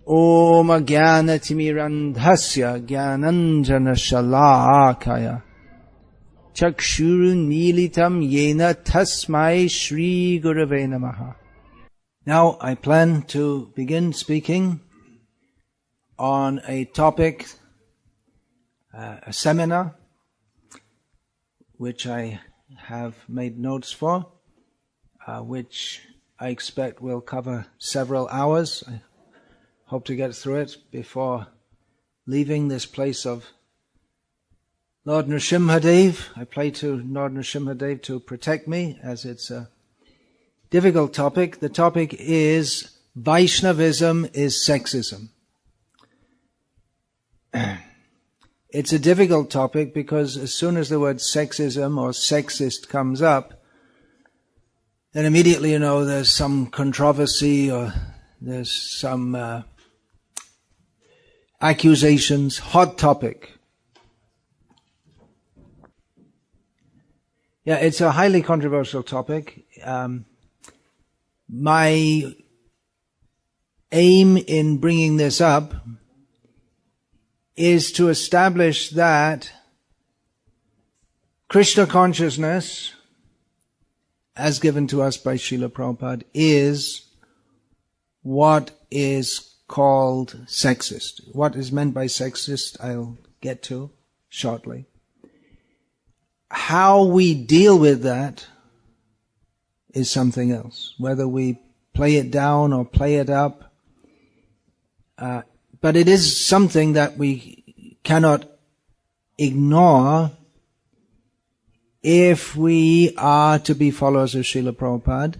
Om Jnanatimirandhasya Jnananjana Shalakaya Chakshuru Militam Yena Tasmai Shri Gurave Namaha. Now I plan to begin speaking on a topic, a seminar, which I have made notes for, which I expect will cover several hours. I hope to get through it before leaving this place of Lord Nrsimhadev. I pray to Lord Nrsimhadev to protect me, as it's a difficult topic. The topic is Vaishnavism is sexism. It's a difficult topic because as soon as the word sexism or sexist comes up, then immediately you know there's some controversy or there's some accusations, hot topic. Yeah, it's a highly controversial topic. My aim in bringing this up is to establish that Krishna consciousness, as given to us by Srila Prabhupada, is what is called sexist. What is meant by sexist, I'll get to shortly. How we deal with that is something else. Whether we play it down or play it up. But it is something that we cannot ignore if we are to be followers of Srila Prabhupada.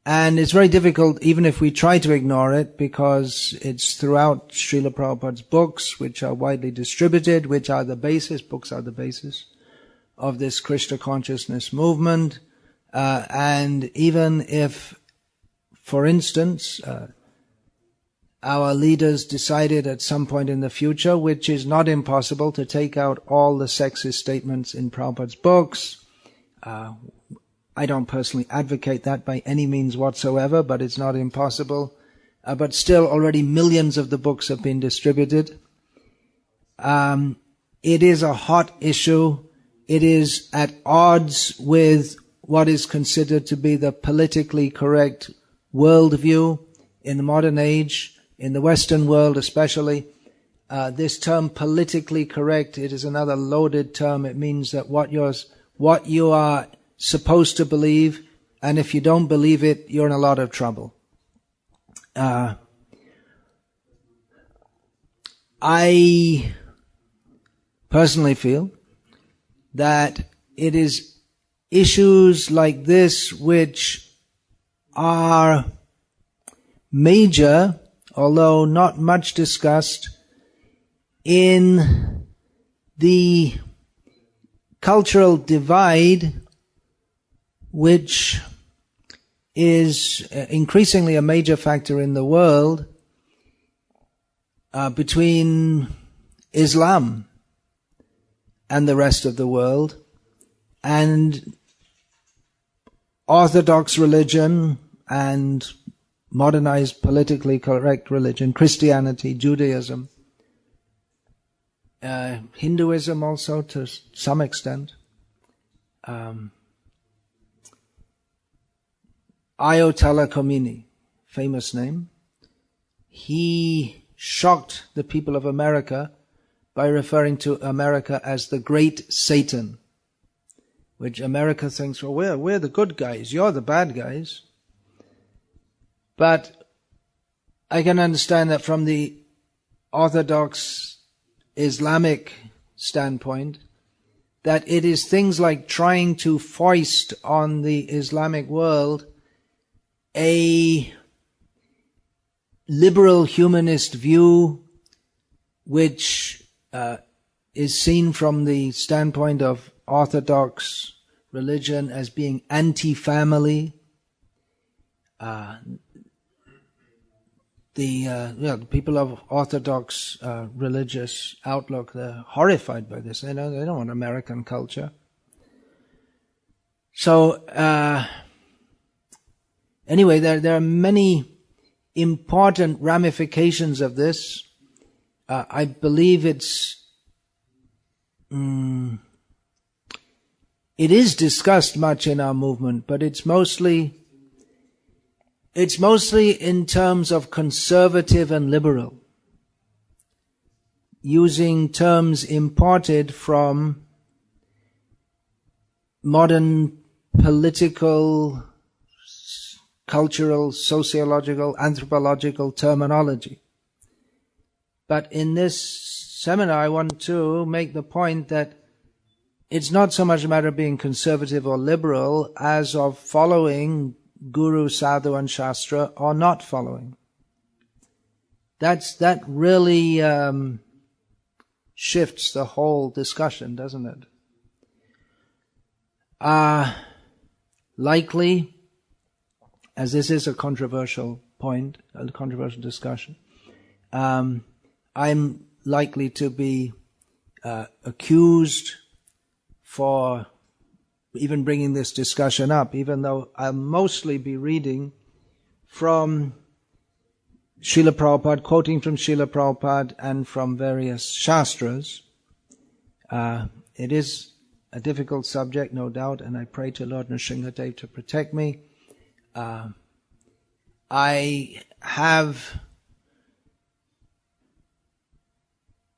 And it's very difficult even if we try to ignore it, because it's throughout Srila Prabhupada's books, which are widely distributed, which are the basis, books are the basis of this Krishna consciousness movement. And even if, for instance, our leaders decided at some point in the future, which is not impossible, to take out all the sexist statements in Prabhupada's books. I don't personally advocate that by any means whatsoever, but it's not impossible. But still, already millions of the books have been distributed. It is a hot issue. It is at odds with what is considered to be the politically correct worldview in the modern age. In the Western world especially, this term politically correct, it is another loaded term. It means that what you are supposed to believe, and if you don't believe it, you're in a lot of trouble. I personally feel that it is issues like this which are major, although not much discussed, in the cultural divide, which is increasingly a major factor in the world, between Islam and the rest of the world, and Orthodox religion and modernized, politically correct religion, Christianity, Judaism, Hinduism also to some extent. Ayatollah Khomeini, famous name, he shocked the people of America by referring to America as the Great Satan, which America thinks, well, we're the good guys, you're the bad guys. But I can understand that from the Orthodox Islamic standpoint, that it is things like trying to foist on the Islamic world a liberal humanist view, which is seen from the standpoint of Orthodox religion as being anti-family. The people of Orthodox religious outlook, they're horrified by this. They don't want American culture. So anyway, there are many important ramifications of this. I believe it is discussed much in our movement, but it's mostly in terms of conservative and liberal, using terms imported from modern political, cultural, sociological, anthropological terminology. But in this seminar, I want to make the point that it's not so much a matter of being conservative or liberal as of following Guru, Sadhu and Shastra or not following. That really shifts the whole discussion, doesn't it? Likely, as this is a controversial point, a controversial discussion, I'm likely to be accused for even bringing this discussion up, even though I'll mostly be reading from Srila Prabhupada, quoting from Srila Prabhupada and from various shastras. It is a difficult subject, no doubt, and I pray to Lord Nrsimhadev to protect me. I have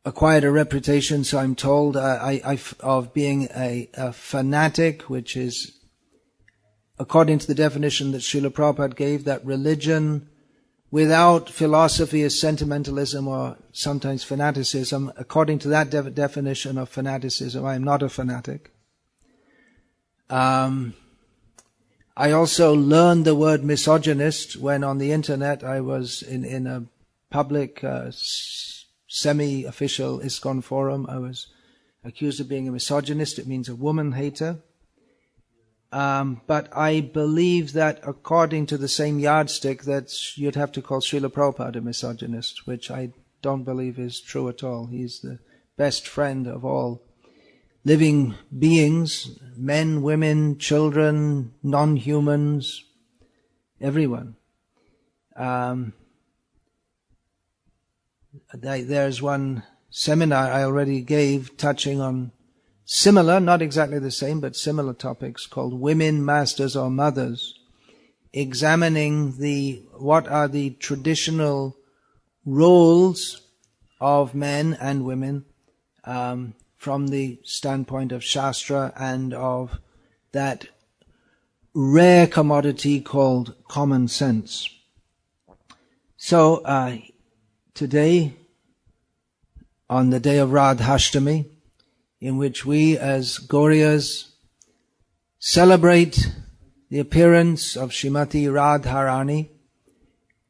acquired a reputation, so I'm told, of being a fanatic, which is, according to the definition that Srila Prabhupada gave, that religion without philosophy is sentimentalism or sometimes fanaticism. According to that definition of fanaticism, I am not a fanatic. I also learned the word misogynist when on the internet I was in a public semi-official ISKCON forum. I was accused of being a misogynist. It means a woman hater. But I believe that according to the same yardstick that you'd have to call Srila Prabhupada a misogynist, which I don't believe is true at all. He's the best friend of all living beings, men, women, children, non-humans, everyone. There's one seminar I already gave touching on similar, not exactly the same, but similar topics called Women, Masters or Mothers, examining what are the traditional roles of men and women from the standpoint of Shastra and of that rare commodity called common sense. So, today, on the day of Radhashtami, in which we as Gauriyas celebrate the appearance of Srimati Radharani,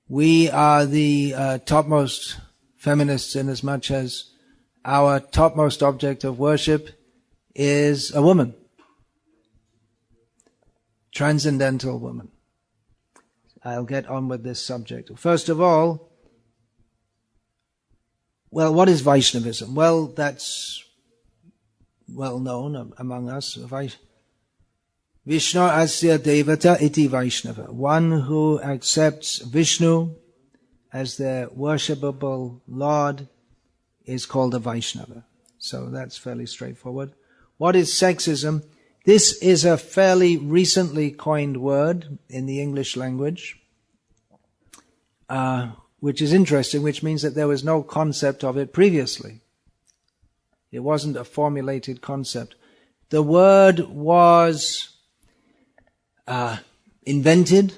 we are the topmost feminists in as much as our topmost object of worship is a woman, transcendental woman. I'll get on with this subject. First of all, well, what is Vaishnavism? Well, that's well known among us. Vishnu asya devata iti Vaishnava. One who accepts Vishnu as their worshipable Lord is called a Vaishnava. So that's fairly straightforward. What is sexism? This is a fairly recently coined word in the English language, which is interesting, which means that there was no concept of it previously. It wasn't a formulated concept. The word was invented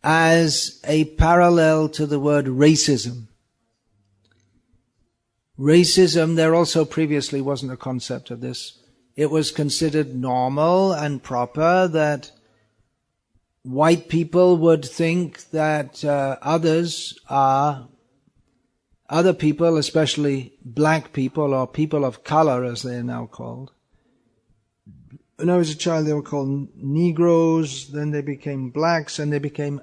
as a parallel to the word racism. Racism, there also previously wasn't a concept of this. It was considered normal and proper that white people would think that other people, especially black people or people of color as they are now called. When I was a child they were called Negroes, then they became blacks, and they became,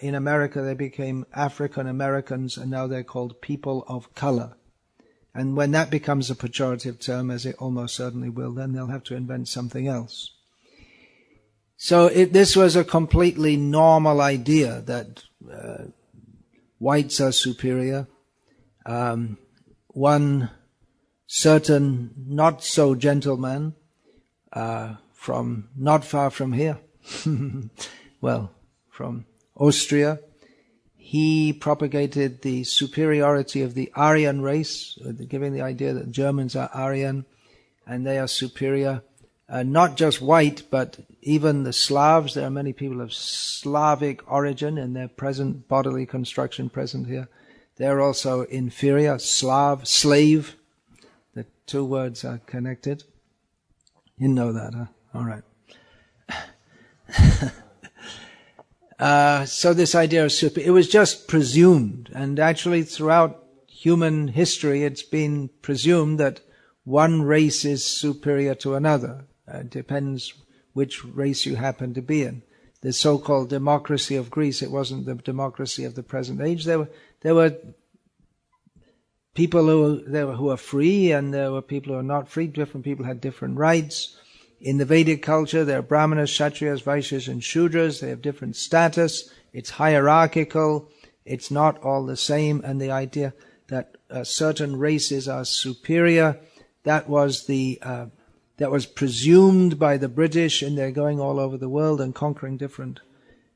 in America they became African Americans, and now they're called people of color. And when that becomes a pejorative term, as it almost certainly will, then they'll have to invent something else. So this was a completely normal idea that whites are superior. One certain not so gentleman from not far from here, well, from Austria, he propagated the superiority of the Aryan race, giving the idea that Germans are Aryan and they are superior. Not just white, but even the Slavs. There are many people of Slavic origin in their present bodily construction present here. They're also inferior. Slav, slave. The two words are connected. You know that, huh? All right. So this idea of it was just presumed, and actually throughout human history it's been presumed that one race is superior to another. It depends which race you happen to be in. The so-called democracy of Greece, it wasn't the democracy of the present age. There were people who were free, and there were people who were not free. Different people had different rights. In the Vedic culture, there are Brahmanas, Kshatriyas, Vaishyas, and Shudras. They have different status. It's hierarchical. It's not all the same. And the idea that certain races are superior, that was presumed by the British, and they're going all over the world and conquering different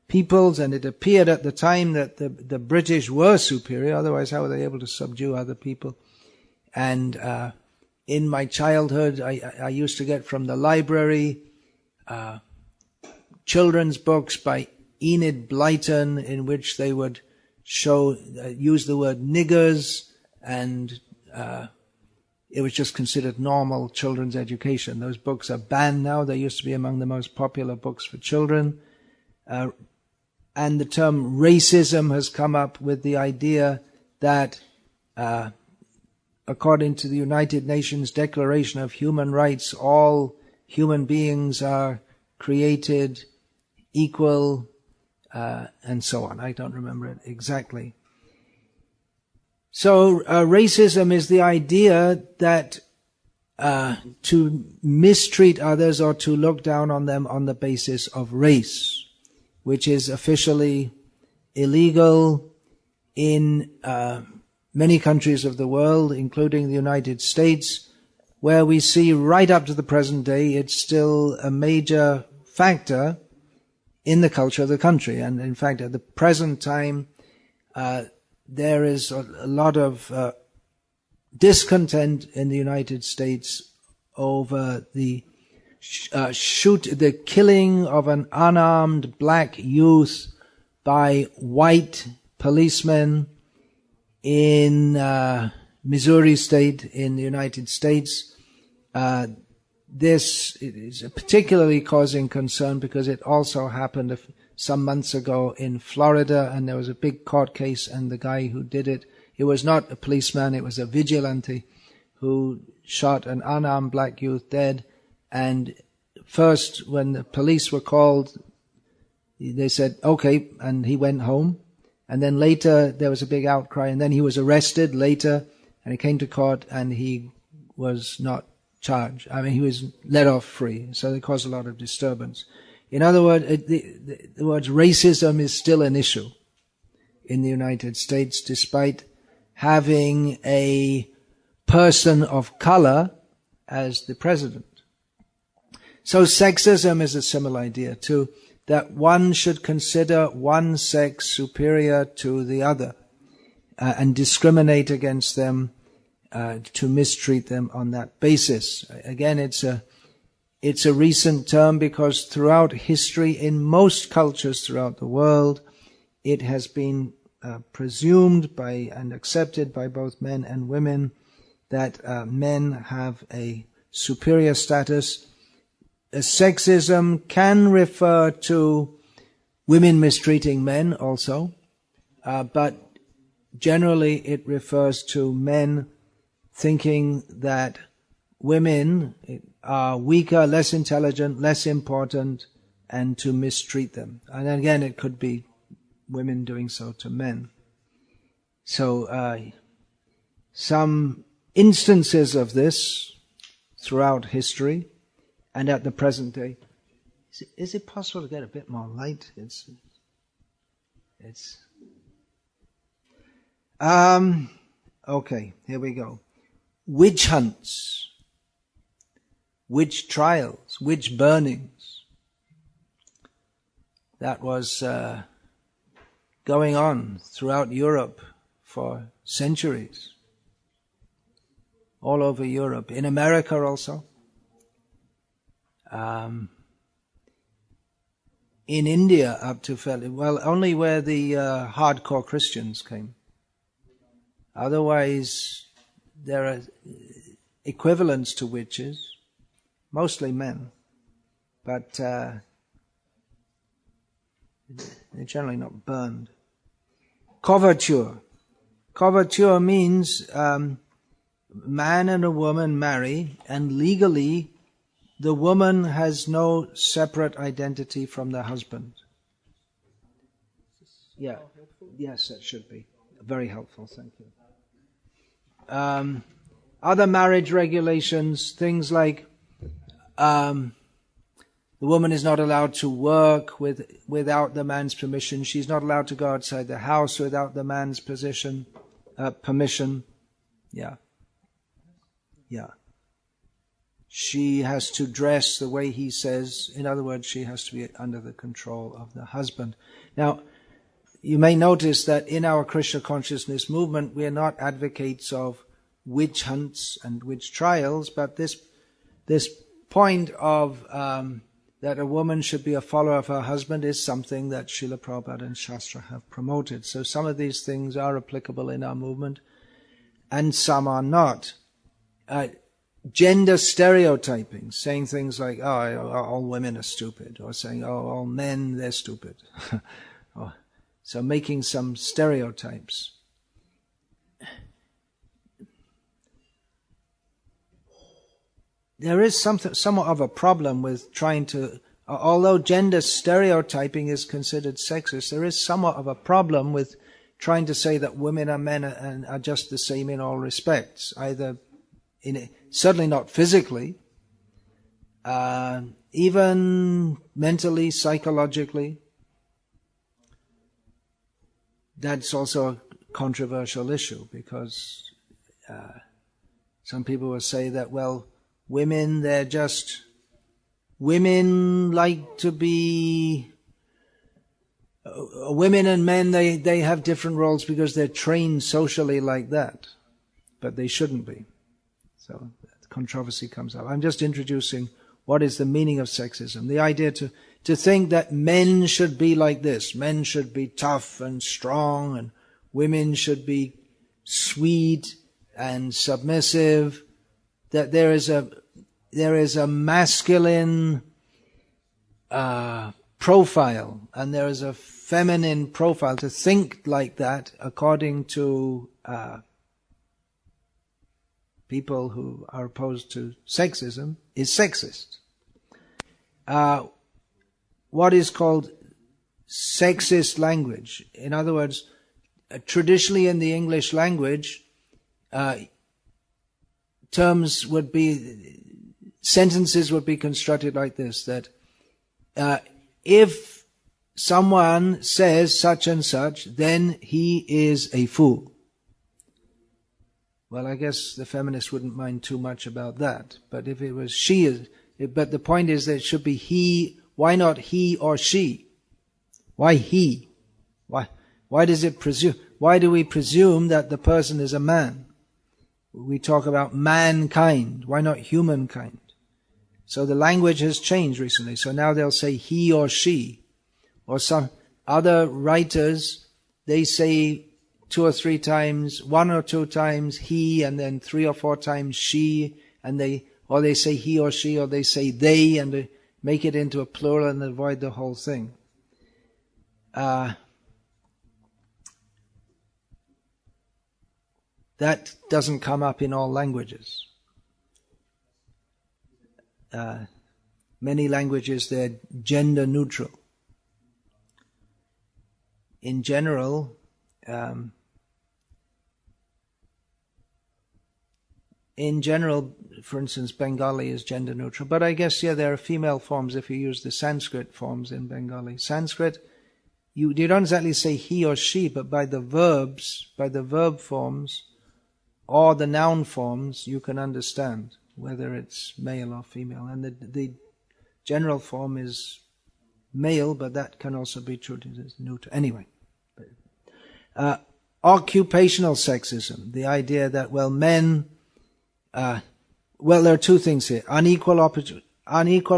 peoples. And it appeared at the time that the British were superior. Otherwise, how were they able to subdue other people? And in my childhood, I used to get from the library children's books by Enid Blyton, in which they would use the word niggers, and it was just considered normal children's education. Those books are banned now. They used to be among the most popular books for children. And the term racism has come up with the idea that according to the United Nations Declaration of Human Rights, all human beings are created equal, and so on. I don't remember it exactly. So racism is the idea that to mistreat others or to look down on them on the basis of race, which is officially illegal in many countries of the world, including the United States, where we see right up to the present day it's still a major factor in the culture of the country. And in fact, at the present time, there is a lot of discontent in the United States over the killing of an unarmed black youth by white policemen in Missouri State in the United States. This is particularly causing concern because it also happened some months ago in Florida, and there was a big court case, and the guy who did it, it was not a policeman, it was a vigilante who shot an unarmed black youth dead. And first, when the police were called, they said, okay, and he went home. And then later, there was a big outcry, and then he was arrested later, and he came to court, and he was not charged. I mean, he was let off free, so it caused a lot of disturbance. In other words, the word racism is still an issue in the United States, despite having a person of color as the president. So sexism is a similar idea too, that one should consider one sex superior to the other and discriminate against them, to mistreat them on that basis. Again, it's a recent term because throughout history, in most cultures throughout the world, it has been presumed by and accepted by both men and women that men have a superior status. Sexism can refer to women mistreating men also, but generally it refers to men thinking that women are weaker, less intelligent, less important, and to mistreat them. And again, it could be women doing so to men. So some instances of this throughout history and at the present day. Is it possible to get a bit more light? Okay, here we go. Witch hunts, witch trials, witch burnings. That was going on throughout Europe for centuries. All over Europe. In America also. In India up to only where the hardcore Christians came. Otherwise, there are equivalents to witches, mostly men, but they're generally not burned. Coverture. Coverture means man and a woman marry, and legally the woman has no separate identity from the husband. Yeah, yes, that should be very helpful. Thank you. Other marriage regulations, things like the woman is not allowed to work without the man's permission. She's not allowed to go outside the house without the man's permission. Yeah. She has to dress the way he says. In other words, she has to be under the control of the husband. Now, you may notice that in our Krishna consciousness movement, we are not advocates of witch hunts and witch trials, but this point of that a woman should be a follower of her husband is something that Srila Prabhupada and Shastra have promoted. So some of these things are applicable in our movement, and some are not. Gender stereotyping, saying things like, oh, all women are stupid, or saying, oh, all men, they're stupid. So making some stereotypes. There is somewhat of a problem with trying to, although gender stereotyping is considered sexist, there is somewhat of a problem with trying to say that women and men are just the same in all respects, either certainly not physically, even mentally, psychologically. That's also a controversial issue, because some people will say that, well, women like to be, women and men, they have different roles because they're trained socially like that, but they shouldn't be. So controversy comes up. I'm just introducing what is the meaning of sexism. The idea to think that men should be like this. Men should be tough and strong, and women should be sweet and submissive. That there is a masculine profile and there is a feminine profile. To think like that, according to people who are opposed to sexism, is sexist. What is called sexist language, in other words, traditionally in the English language, sentences would be constructed like this, that if someone says such and such, then he is a fool. Well, I guess the feminists wouldn't mind too much about that. But if it was but the point is that it should be he. Why not he or she? Why he? Why does it presume? Why do we presume that the person is a man? We talk about mankind. Why not humankind? So the language has changed recently. So now they'll say he or she. Or some other writers, they say 2 or 3 times, 1 or 2 times he, and then 3 or 4 times she, and they say he or she, or they say they, and they make it into a plural and avoid the whole thing. That doesn't come up in all languages. Many languages, they're gender neutral. In general, in general, for instance, Bengali is gender neutral. But I guess, yeah, there are female forms if you use the Sanskrit forms in Bengali. Sanskrit, you don't exactly say he or she, but by the verbs, by the verb forms, or the noun forms, you can understand whether it's male or female. And the general form is male, but that can also be treated as neutral. Anyway. Occupational sexism, the idea that, well, men, there are two things here. Unequal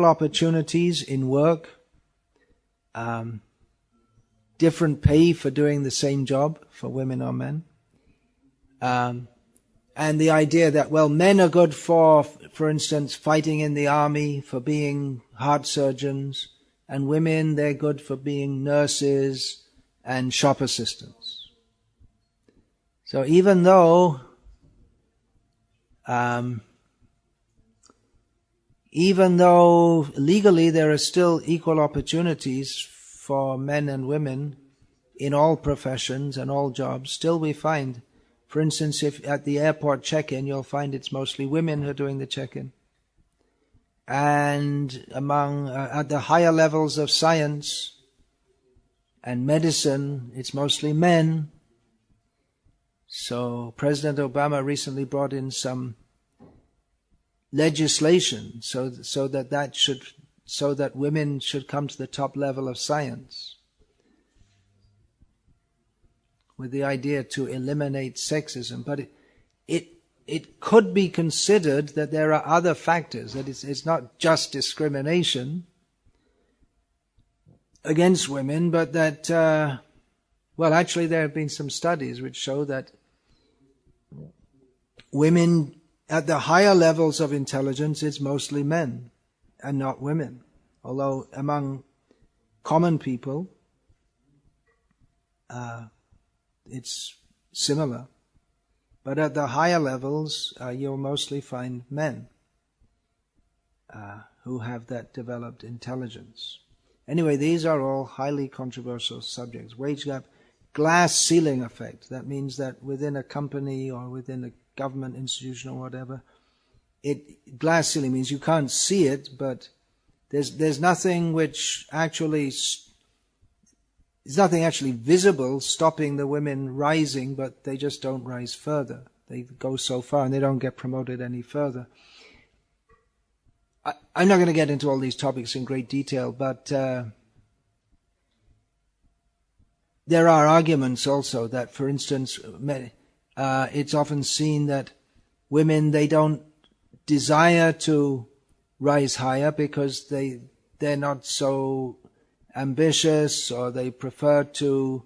opportunities in work, different pay for doing the same job for women or men, and the idea that, well, men are good for instance, fighting in the army, for being heart surgeons, and women, they're good for being nurses and shop assistants. So even though legally there are still equal opportunities for men and women in all professions and all jobs, still we find, for instance, if at the airport check-in, you'll find it's mostly women who are doing the check-in. And among at the higher levels of science and medicine, it's mostly men. So President Obama recently brought in some legislation so that women should come to the top level of science, with the idea to eliminate sexism. But it could be considered that there are other factors, that it's not just discrimination against women, but that, actually there have been some studies which show that women at the higher levels of intelligence, it's mostly men and not women. Although among common people, it's similar. But at the higher levels, you'll mostly find men who have that developed intelligence. Anyway, these are all highly controversial subjects. Wage gap, glass ceiling effect. That means that within a company or within a government institution or whatever, glass ceiling means you can't see it, but there's nothing which actually, there's nothing actually visible stopping the women rising, but they just don't rise further. They go so far and they don't get promoted any further. I'm not going to get into all these topics in great detail, but there are arguments also that, for instance, it's often seen that women, they don't desire to rise higher because they're not so ambitious, or they prefer to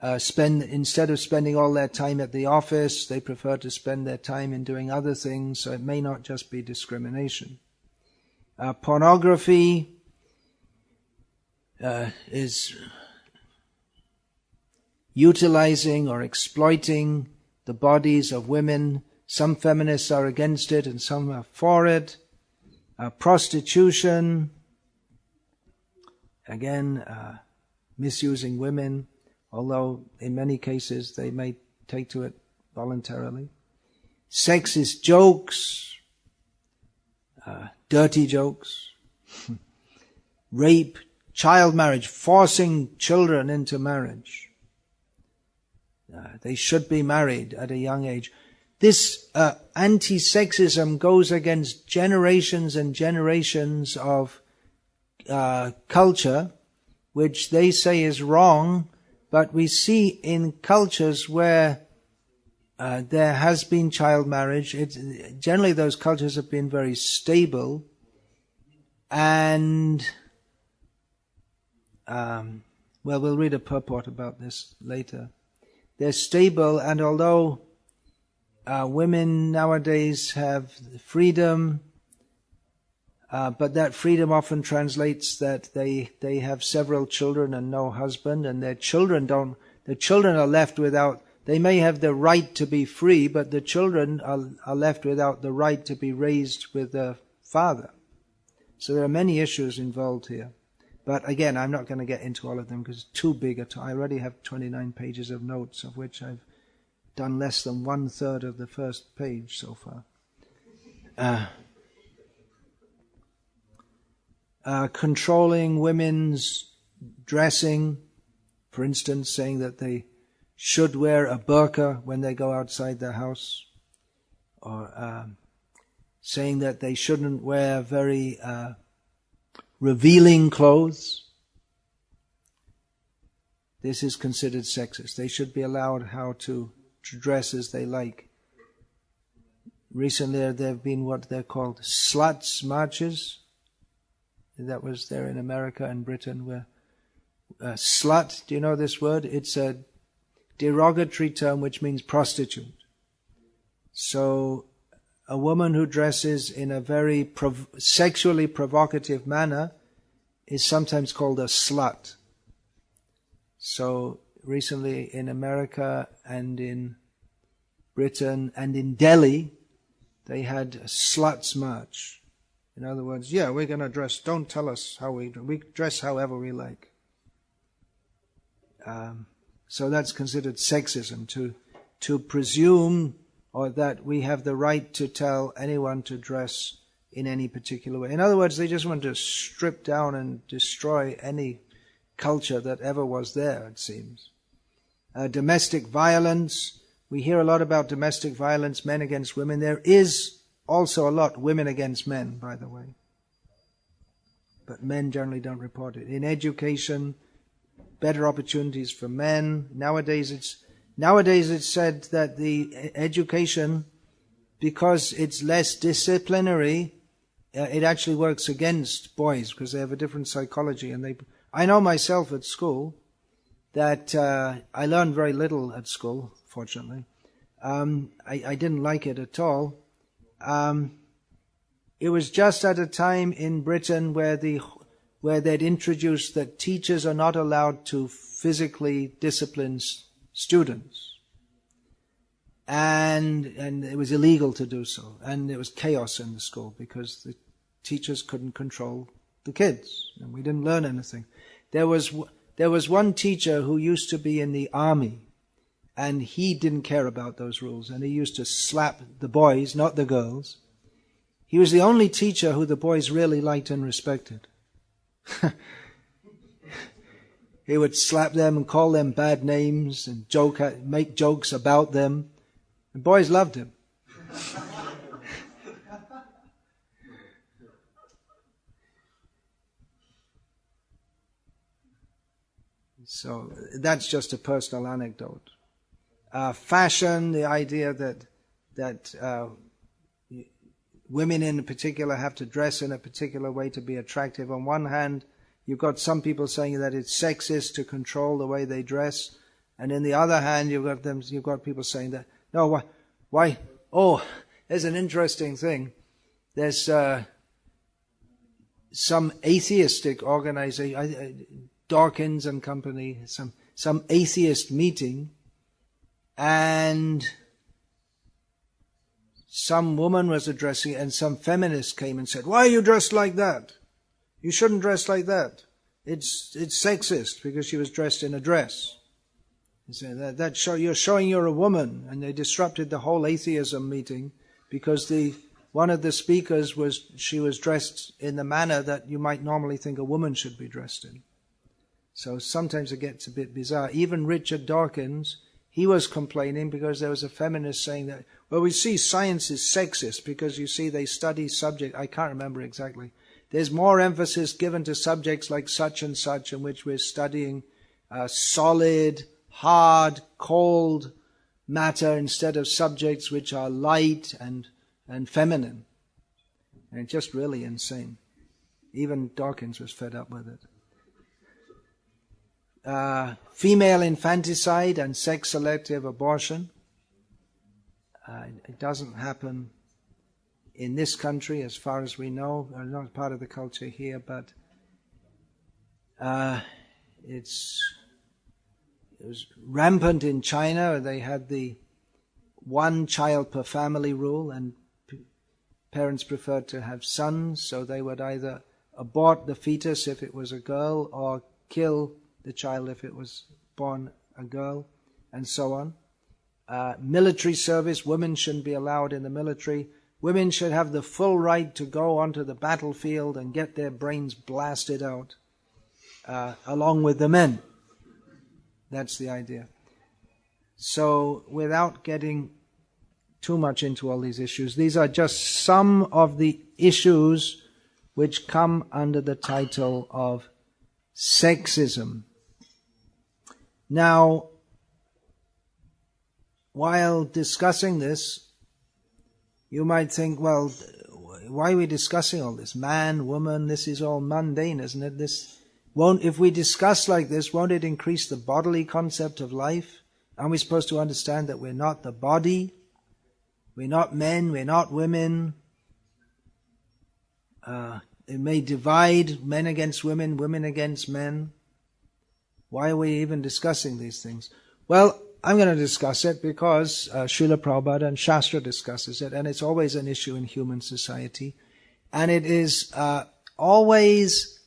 instead of spending all their time at the office, they prefer to spend their time in doing other things, so it may not just be discrimination. Pornography is utilizing or exploiting the bodies of women. Some feminists are against it and some are for it. Prostitution, again, misusing women, although in many cases they may take to it voluntarily. Sexist jokes, dirty jokes, rape, child marriage, forcing children into marriage. They should be married at a young age. This anti-sexism goes against generations and generations of culture, which they say is wrong, but we see in cultures where there has been child marriage, generally those cultures have been very stable, and we'll read a purport about this later. They're stable, and although women nowadays have freedom, but that freedom often translates that they have several children and no husband, and their children are left without, they may have the right to be free, but the children are left without the right to be raised with a father. So there are many issues involved here. But again, I'm not going to get into all of them because it's too big a time. I already have 29 pages of notes, of which I've done less than 1/3 of the first page so far. controlling women's dressing, for instance, saying that they should wear a burqa when they go outside their house, or saying that they shouldn't wear very revealing clothes. This is considered sexist. They should be allowed how to dress as they like. Recently there have been what they're called sluts marches. That was there in America and Britain, where slut, do you know this word? It's a derogatory term which means prostitute. So a woman who dresses in a very sexually provocative manner is sometimes called a slut. So recently in America and in Britain and in Delhi, they had a sluts march. In other words, yeah, we're going to dress, don't tell us how we dress however we like. So that's considered sexism, to presume or that we have the right to tell anyone to dress in any particular way. In other words, they just want to strip down and destroy any culture that ever was there, it seems. Domestic violence. We hear a lot about domestic violence, men against women. There is also a lot women against men, by the way. But men generally don't report it. In education, better opportunities for men. Nowadays it's said that the education, because it's less disciplinary, it actually works against boys because they have a different psychology. And I know myself at school that I learned very little at school, fortunately. I didn't like it at all. It was just at a time in Britain where they'd introduced that teachers are not allowed to physically discipline students. And it was illegal to do so. And there was chaos in the school because the teachers couldn't control the kids. And we didn't learn anything. There was one teacher who used to be in the army, and he didn't care about those rules, and he used to slap the boys, not the girls. He was the only teacher who the boys really liked and respected. He would slap them and call them bad names and make jokes about them. The boys loved him. So that's just a personal anecdote. Fashion, the idea that women in particular have to dress in a particular way to be attractive. On one hand, you've got some people saying that it's sexist to control the way they dress, and in the other hand, you've got people saying that no, why? Oh, there's an interesting thing. There's some atheistic organization, Dawkins and company, some atheist meeting, and some woman was addressing it, and some feminist came and said, "Why are you dressed like that? You shouldn't dress like that. It's sexist," because she was dressed in a dress. He said, you're showing you're a woman, and they disrupted the whole atheism meeting because one of the speakers she was dressed in the manner that you might normally think a woman should be dressed in. So sometimes it gets a bit bizarre. Even Richard Dawkins, he was complaining because there was a feminist saying that, well, we see science is sexist because you see they study subject, I can't remember exactly. There's more emphasis given to subjects like such and such, in which we're studying solid, hard, cold matter instead of subjects which are light and feminine. And it's just really insane. Even Dawkins was fed up with it. Female infanticide and sex-selective abortion. It doesn't happen in this country as far as we know. It's not part of the culture here, but it was rampant in China. They had the one child per family rule, and parents preferred to have sons, so they would either abort the fetus if it was a girl or kill the child if it was born a girl, and so on. Military service, women shouldn't be allowed in the military. women should have the full right to go onto the battlefield and get their brains blasted out, along with the men. That's the idea. So, without getting too much into all these issues, these are just some of the issues which come under the title of sexism. Now, while discussing this, you might think, well, why are we discussing all this? Man, woman, this is all mundane, isn't it? If we discuss like this, won't it increase the bodily concept of life? Aren't we supposed to understand that we're not the body? We're not men, we're not women. It may divide men against women, women against men. Why are we even discussing these things? Well, I'm going to discuss it because Srila Prabhupada and Shastra discusses it, and it's always an issue in human society. And it is always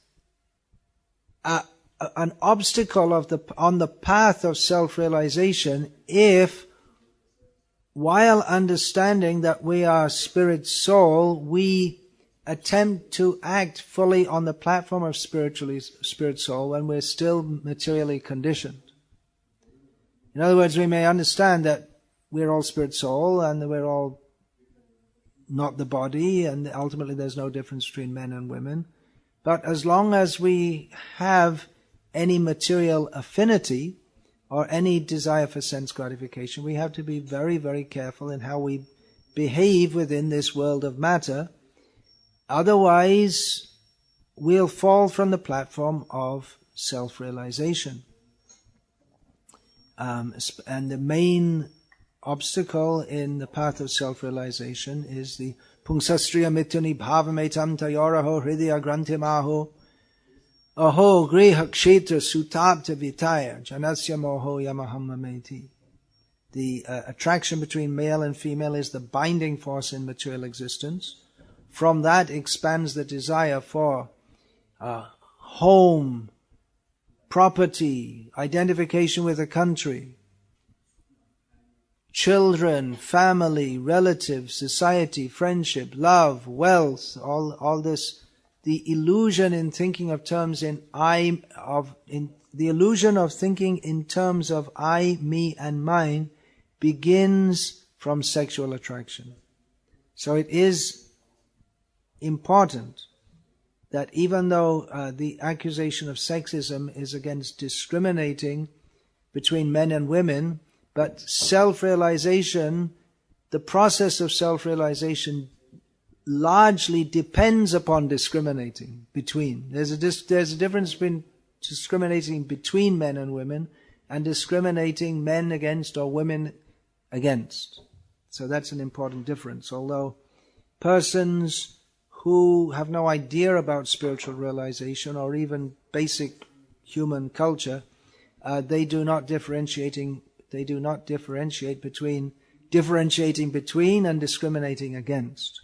an obstacle on the path of self-realization if, while understanding that we are spirit soul, we attempt to act fully on the platform of spirit soul when we're still materially conditioned. In other words, we may understand that we're all spirit soul and we're all not the body, and ultimately there's no difference between men and women. But as long as we have any material affinity or any desire for sense gratification, we have to be very, very careful in how we behave within this world of matter. Otherwise, we'll fall from the platform of self-realization. And the main obstacle in the path of self-realization is the pungsastriya mituni bhavametam tayoraho hridaya grantimaho aho griha kshetra sutabta vitaya janasya moho yamahammameti. The attraction between male and female is the binding force in material existence. From that expands the desire for home, property, identification with a country, children, family, relatives, society, friendship, love, wealth, all this. The illusion in thinking of terms the illusion of thinking in terms of I, me, and mine begins from sexual attraction. So it is important that even though the accusation of sexism is against discriminating between men and women, but self-realization, the process of self-realization largely depends upon discriminating between. There's a difference between discriminating between men and women and discriminating men against or women against. So that's an important difference. Although persons who have no idea about spiritual realization or even basic human culture, they do not differentiate between differentiating between and discriminating against.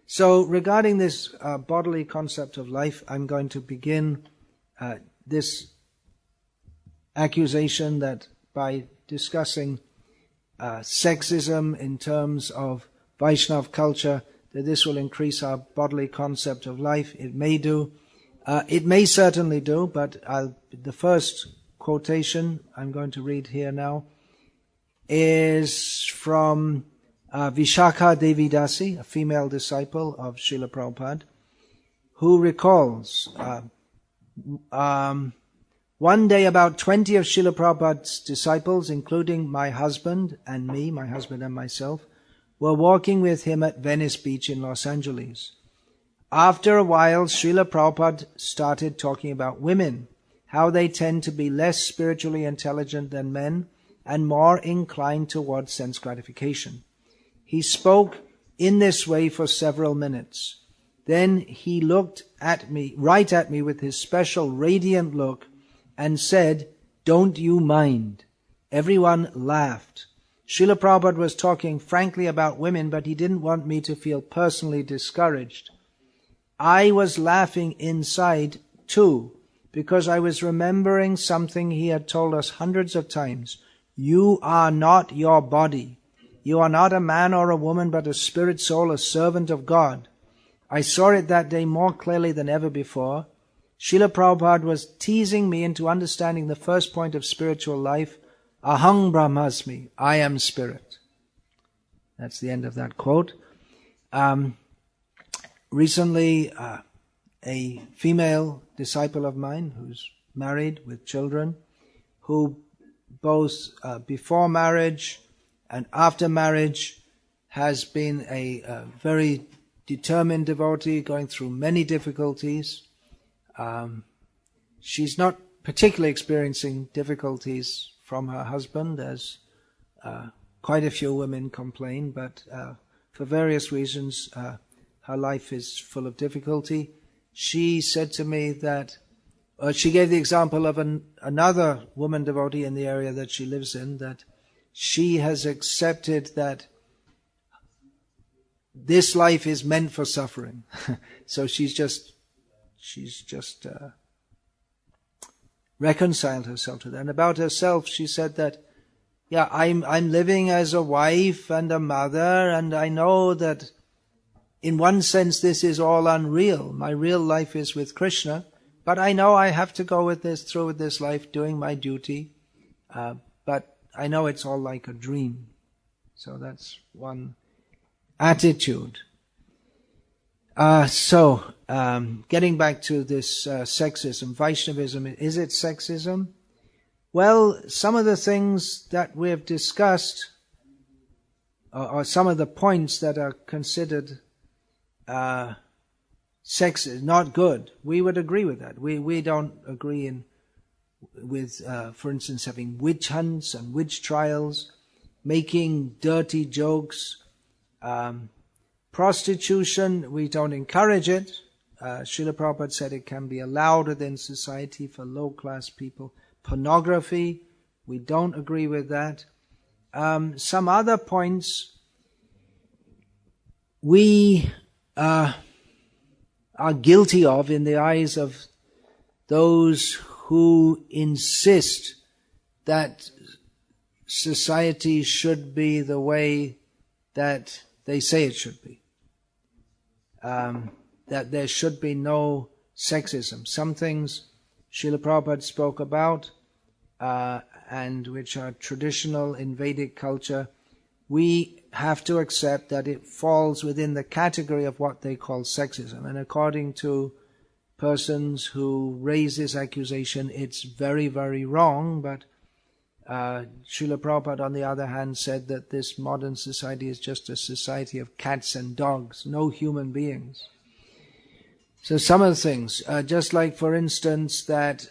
So regarding this bodily concept of life, I'm going to begin this accusation that by discussing sexism in terms of Vaishnava culture, that this will increase our bodily concept of life. It may do. It may certainly do, but the first quotation I'm going to read here now is from Vishakha Devi Dasi, a female disciple of Srila Prabhupada, who recalls, one day about 20 of Srila Prabhupada's disciples, including my husband and me, my husband and myself, were walking with him at Venice Beach in Los Angeles. After a while, Srila Prabhupada started talking about women, how they tend to be less spiritually intelligent than men and more inclined towards sense gratification. He spoke in this way for several minutes. Then he looked at me, right at me with his special radiant look and said, "Don't you mind." Everyone laughed. Srila Prabhupada was talking frankly about women, but he didn't want me to feel personally discouraged. I was laughing inside too, because I was remembering something he had told us hundreds of times. You are not your body. You are not a man or a woman, but a spirit soul, a servant of God. I saw it that day more clearly than ever before. Srila Prabhupada was teasing me into understanding the first point of spiritual life, Aham Brahmasmi, I am spirit. That's the end of that quote. Recently, a female disciple of mine who's married with children, who both before marriage and after marriage has been a very determined devotee going through many difficulties. She's not particularly experiencing difficulties from her husband, as quite a few women complain, but for various reasons her life is full of difficulty. She said to me that, she gave the example of another woman devotee in the area that she lives in, that she has accepted that this life is meant for suffering. So she's just reconciled herself to that. And about herself, she said that, yeah, I'm living as a wife and a mother, and I know that in one sense this is all unreal. My real life is with Krishna, but I know I have to go through with this life doing my duty, but I know it's all like a dream. So that's one attitude. Getting back to this sexism, Vaishnavism, is it sexism? Well, some of the things that we have discussed, or some of the points that are considered sexist, not good, we would agree with that. We don't agree with, for instance, having witch hunts and witch trials, making dirty jokes, prostitution, we don't encourage it. Srila Prabhupada said it can be allowed within society for low-class people. Pornography, we don't agree with that. Some other points we are guilty of in the eyes of those who insist that society should be the way that they say it should be. That there should be no sexism. Some things Srila Prabhupada spoke about, and which are traditional in Vedic culture, we have to accept that it falls within the category of what they call sexism. And according to persons who raise this accusation, it's very, very wrong, but Srila Prabhupada, on the other hand, said that this modern society is just a society of cats and dogs, no human beings. So some of the things, just like, for instance, that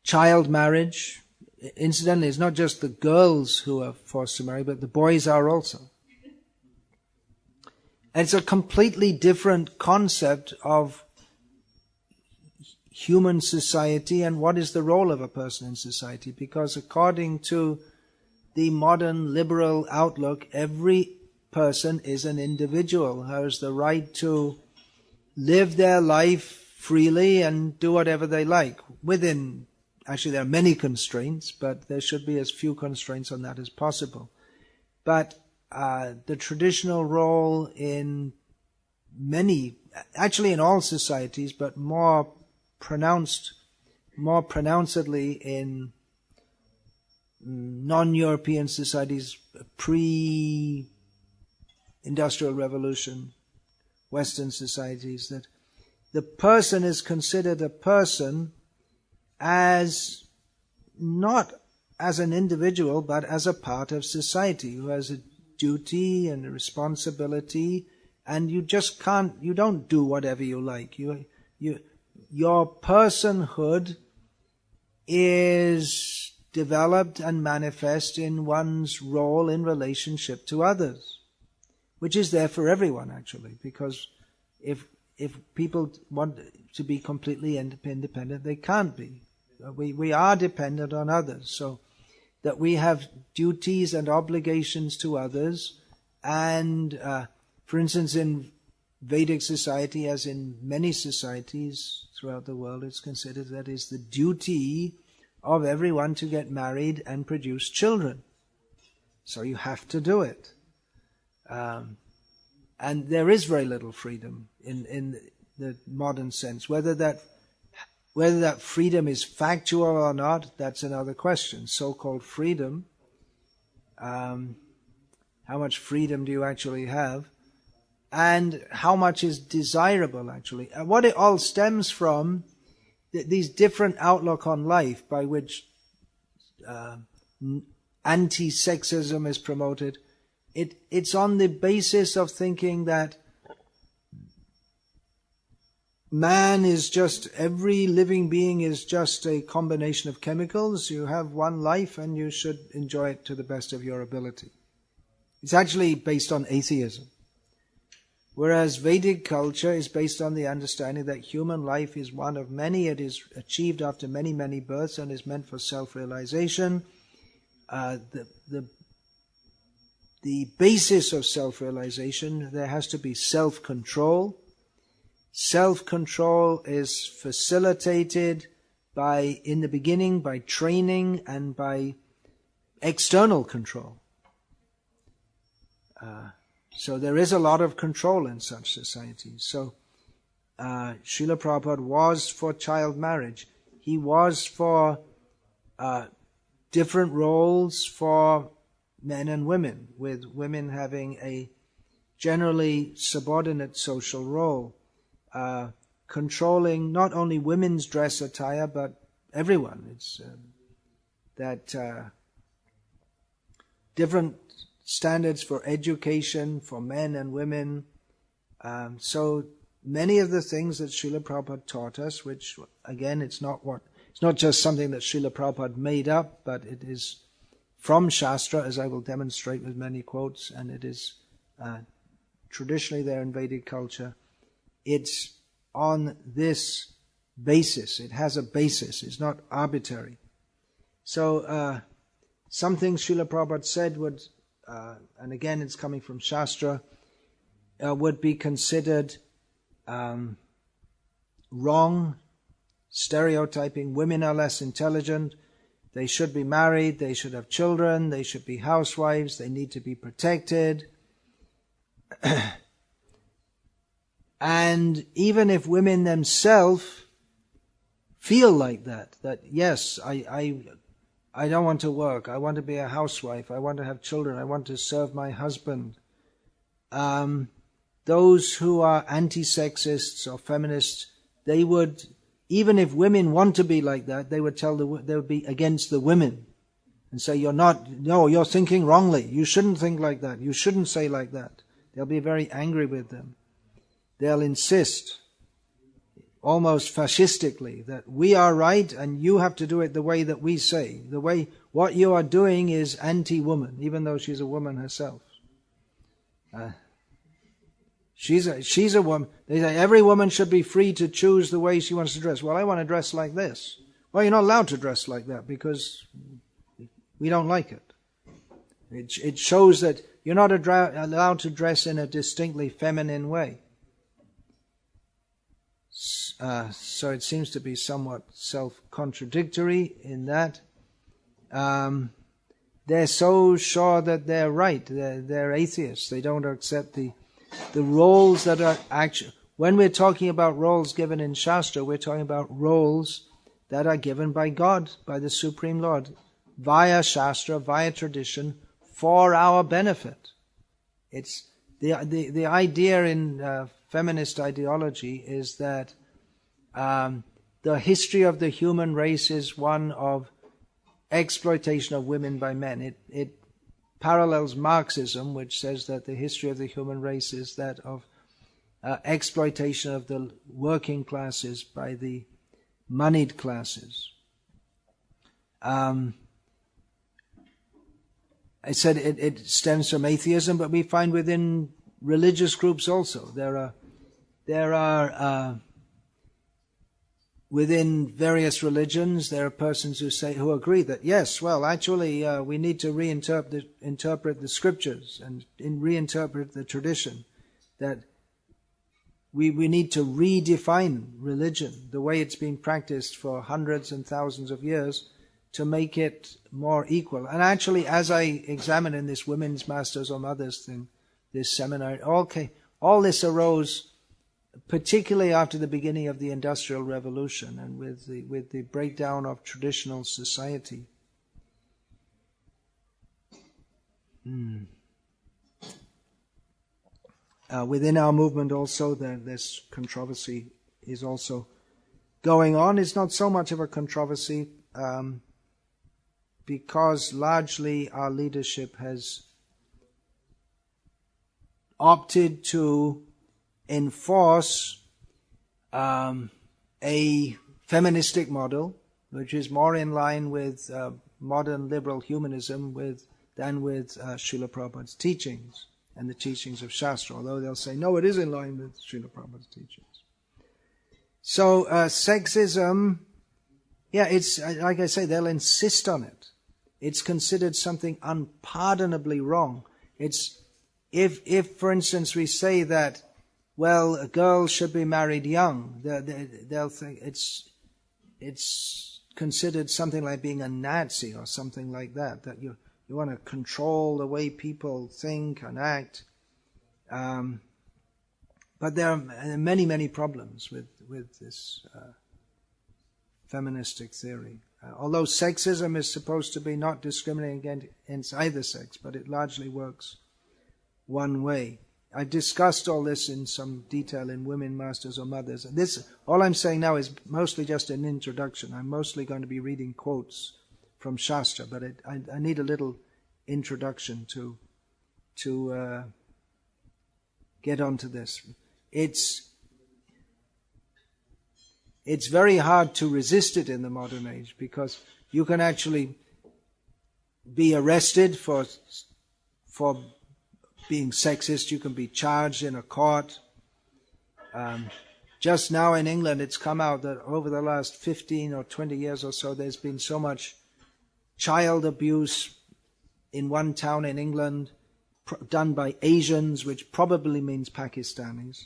child marriage, incidentally, it's not just the girls who are forced to marry, but the boys are also. And it's a completely different concept of human society and what is the role of a person in society, because according to the modern liberal outlook, every person is an individual, has the right to live their life freely and do whatever they like. Within, actually there are many constraints, but there should be as few constraints on that as possible. But the traditional role in many, actually in all societies, but more pronouncedly in non-European societies, pre-industrial revolution, Western societies, that the person is considered a person as not as an individual, but as a part of society who has a duty and a responsibility, and you don't do whatever you like. Your personhood is developed and manifest in one's role in relationship to others, which is there for everyone actually, because if people want to be completely independent, they can't be. We are dependent on others, so that we have duties and obligations to others, and for instance in Vedic society, as in many societies throughout the world, it's considered that is the duty of everyone to get married and produce children. So you have to do it. And there is very little freedom in the modern sense. Whether that freedom is factual or not, that's another question. So-called freedom, how much freedom do you actually have? And how much is desirable actually? And what it all stems from, these different outlook on life by which anti-sexism is promoted. It's on the basis of thinking that man is just, every living being is just a combination of chemicals. You have one life and you should enjoy it to the best of your ability. It's actually based on atheism. Whereas Vedic culture is based on the understanding that human life is one of many. It is achieved after many, many births and is meant for self-realization. The basis of self-realization, there has to be self-control. Self-control is facilitated in the beginning, by training and by external control. So there is a lot of control in such societies. So Srila Prabhupada was for child marriage. He was for different roles for men and women, with women having a generally subordinate social role, controlling not only women's dress attire but everyone. It's different standards for education for men and women. So many of the things that Srila Prabhupada taught us, which again it's not just something that Srila Prabhupada made up, but it is from Shastra, as I will demonstrate with many quotes, and it is traditionally there in Vedic culture. It's on this basis. It has a basis. It's not arbitrary. So some things Srila Prabhupada said would, and again it's coming from Shastra, would be considered wrong, stereotyping. Women are less intelligent. They should be married, they should have children, they should be housewives, they need to be protected. And even if women themselves feel like that yes, I don't want to work, I want to be a housewife, I want to have children, I want to serve my husband. Those who are anti-sexists or feminists, they would, even if women want to be like that, they would they would be against the women and say, you're thinking wrongly. You shouldn't think like that. You shouldn't say like that. They'll be very angry with them. They'll insist, almost fascistically, that we are right and you have to do it the way that we say. What you are doing is anti-woman, even though she's a woman herself. She's a woman. They say every woman should be free to choose the way she wants to dress. Well, I want to dress like this. Well, you're not allowed to dress like that because we don't like it. It shows that you're not allowed to dress in a distinctly feminine way. So it seems to be somewhat self-contradictory in that. They're so sure that they're right. They're atheists. They don't accept the roles that are actually, when we're talking about roles given in Shastra, we're talking about roles that are given by God, by the Supreme Lord, via Shastra, via tradition, for our benefit. It's the idea in feminist ideology is that the history of the human race is one of exploitation of women by men. It parallels Marxism, which says that the history of the human race is that of exploitation of the working classes by the moneyed classes. I said it stems from atheism, but we find within religious groups also. There are within various religions, there are persons who agree that yes, well, actually, we need to interpret the scriptures and reinterpret the tradition. That we need to redefine religion, the way it's been practiced for hundreds and thousands of years. to make it more equal. And actually, as I examine in this Women's Masters or Mothers thing, this seminar, all this arose particularly after the beginning of the Industrial Revolution and with the breakdown of traditional society. Within our movement also, this controversy is also going on. It's not so much of a controversy because largely our leadership has opted to enforce a feministic model, which is more in line with modern liberal humanism than with Srila Prabhupada's teachings and the teachings of Shastra, although they'll say, no, it is in line with Srila Prabhupada's teachings. So sexism, it's like I say, they'll insist on it. It's considered something unpardonably wrong. It's if for instance we say that, well, a girl should be married young, they'll think it's considered something like being a Nazi or something like that you want to control the way people think and act. But there are many, many problems with this feministic theory. Although sexism is supposed to be not discriminating against either sex, but it largely works one way. I've discussed all this in some detail in Women, Masters or Mothers. All I'm saying now is mostly just an introduction. I'm mostly going to be reading quotes from Shastra, but I need a little introduction to get onto this. It's very hard to resist it in the modern age because you can actually be arrested for being sexist. You can be charged in a court. Just now in England, it's come out that over the last 15 or 20 years or so, there's been so much child abuse in one town in England done by Asians, which probably means Pakistanis.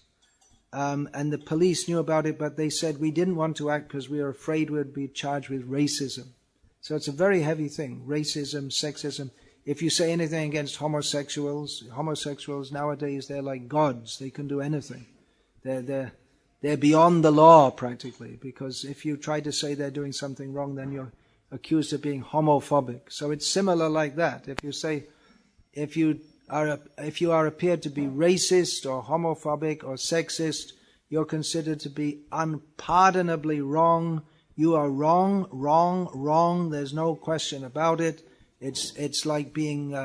And the police knew about it, but they said we didn't want to act because we were afraid we'd be charged with racism. So it's a very heavy thing, racism, sexism. If you say anything against homosexuals nowadays, they're like gods. They can do anything. They're beyond the law practically, because if you try to say they're doing something wrong, then you're accused of being homophobic. So it's similar like that. If you say, if you are appeared to be racist or homophobic or sexist, you're considered to be unpardonably wrong. You are wrong, wrong, wrong. There's no question about it. It's like being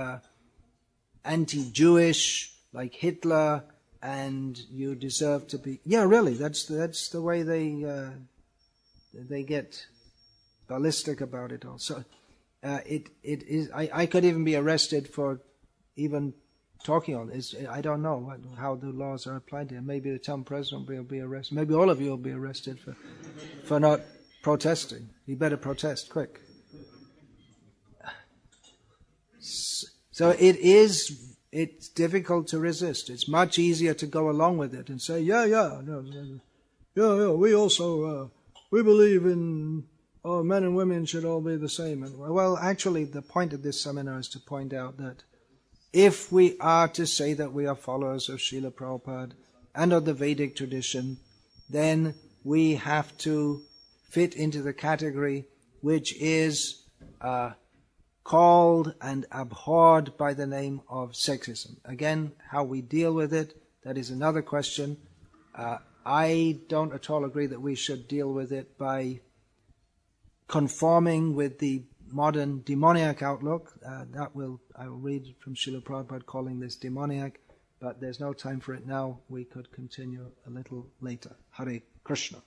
anti-Jewish, like Hitler, and you deserve to be. Yeah, really. That's the way they get ballistic about it. Also, it is. I could even be arrested for even talking on this. I don't know how the laws are applied here. Maybe the town president will be arrested. Maybe all of you will be arrested for not protesting. You better protest quick. So it's difficult to resist. It's much easier to go along with it and say, yeah, we also, we believe in men and women should all be the same. And, well, actually, the point of this seminar is to point out that if we are to say that we are followers of Srila Prabhupada and of the Vedic tradition, then we have to fit into the category which is called and abhorred by the name of sexism. Again, how we deal with it, that is another question. I don't at all agree that we should deal with it by conforming with the modern demoniac outlook. I will read from Srila Prabhupada calling this demoniac, but there's no time for it now. We could continue a little later. Hare Krishna.